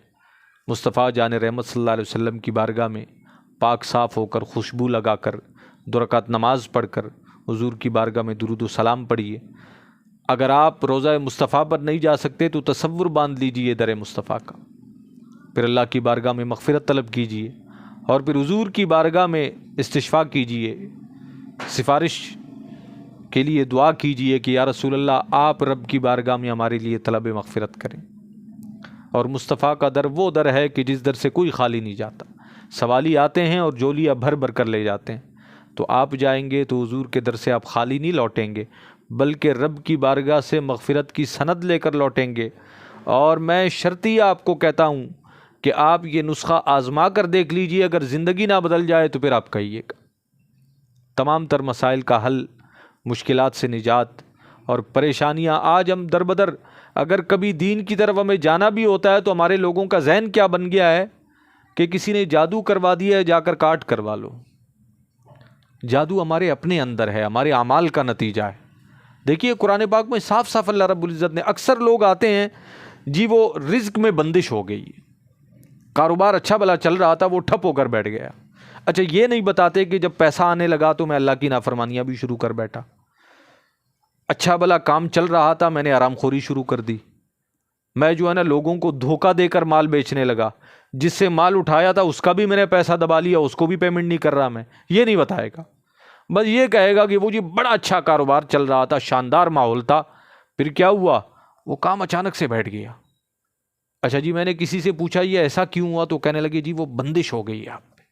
مصطفیٰ جان رحمت صلی اللہ علیہ وسلم کی بارگاہ میں پاک صاف ہو کر، خوشبو لگا کر، 2 رکعت نماز پڑھ کر حضور کی بارگاہ میں درود و سلام پڑھیے۔ اگر آپ روضہ مصطفیٰ پر نہیں جا سکتے تو تصور باندھ لیجئے در مصطفیٰ کا، پھر اللہ کی بارگاہ میں مغفرت طلب کیجئے، اور پھر حضور کی بارگاہ میں استشفاء کیجئے، سفارش کے لیے دعا کیجئے کہ یا رسول اللہ آپ رب کی بارگاہ میں ہمارے لیے طلب مغفرت کریں۔ اور مصطفیٰ کا در وہ در ہے کہ جس در سے کوئی خالی نہیں جاتا، سوالی آتے ہیں اور جولیاں بھر بھر کر لے جاتے ہیں۔ تو آپ جائیں گے تو حضور کے در سے آپ خالی نہیں لوٹیں گے، بلکہ رب کی بارگاہ سے مغفرت کی سند لے کر لوٹیں گے۔ اور میں شرطیہ آپ کو کہتا ہوں کہ آپ یہ نسخہ آزما کر دیکھ لیجئے، اگر زندگی نہ بدل جائے تو پھر آپ کہیے گا۔ تمام تر مسائل کا حل، مشکلات سے نجات اور پریشانیاں آج ہم در بدر، اگر کبھی دین کی طرف ہمیں جانا بھی ہوتا ہے تو ہمارے لوگوں کا ذہن کیا بن گیا ہے کہ کسی نے جادو کروا دیا ہے، جا کر کاٹ کروا لو۔ جادو ہمارے اپنے اندر ہے، ہمارے اعمال کا نتیجہ ہے۔ دیکھیے قرآن پاک میں صاف صاف اللہ رب العزت نے، اکثر لوگ آتے ہیں جی وہ رزق میں بندش ہو گئی ہے، کاروبار اچھا بھلا چل رہا تھا، وہ ٹھپ ہو کر بیٹھ گیا۔ اچھا یہ نہیں بتاتے کہ جب پیسہ آنے لگا تو میں اللہ کی نافرمانیاں بھی شروع کر بیٹھا۔ اچھا بھلا کام چل رہا تھا، میں نے آرام خوری شروع کر دی، میں جو ہے نا لوگوں کو دھوکہ دے کر مال بیچنے لگا، جس سے مال اٹھایا تھا اس کا بھی میں نے پیسہ دبا لیا، اس کو بھی پیمنٹ نہیں کر رہا میں۔ یہ نہیں بتائے گا، بس یہ کہے گا کہ وہ جی بڑا اچھا کاروبار چل رہا تھا، شاندار ماحول تھا، پھر کیا ہوا، وہ کام اچانک سے بیٹھ گیا۔ اچھا جی میں نے کسی سے پوچھا یہ ایسا کیوں ہوا، تو کہنے لگے جی وہ بندش ہو گئی ہے آپ پہ،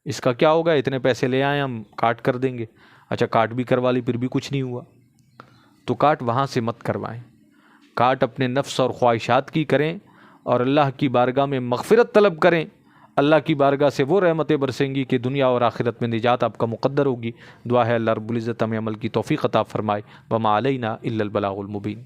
اس کا کیا ہوگا، اتنے پیسے لے آئے ہم کاٹ کر دیں گے۔ اچھا کاٹ بھی کروا لی، پھر بھی کچھ نہیں ہوا، تو کاٹ وہاں سے مت کروائیں، کاٹ اپنے نفس اور خواہشات کی کریں اور اللہ کی بارگاہ میں مغفرت طلب کریں۔ اللہ کی بارگاہ سے وہ رحمتیں برسیں گی کہ دنیا اور آخرت میں نجات آپ کا مقدر ہوگی۔ دعا ہے اللہ رب العزت ہمیں عمل کی توفیق عطا فرمائے۔ وما علینا الا البلاغ المبین۔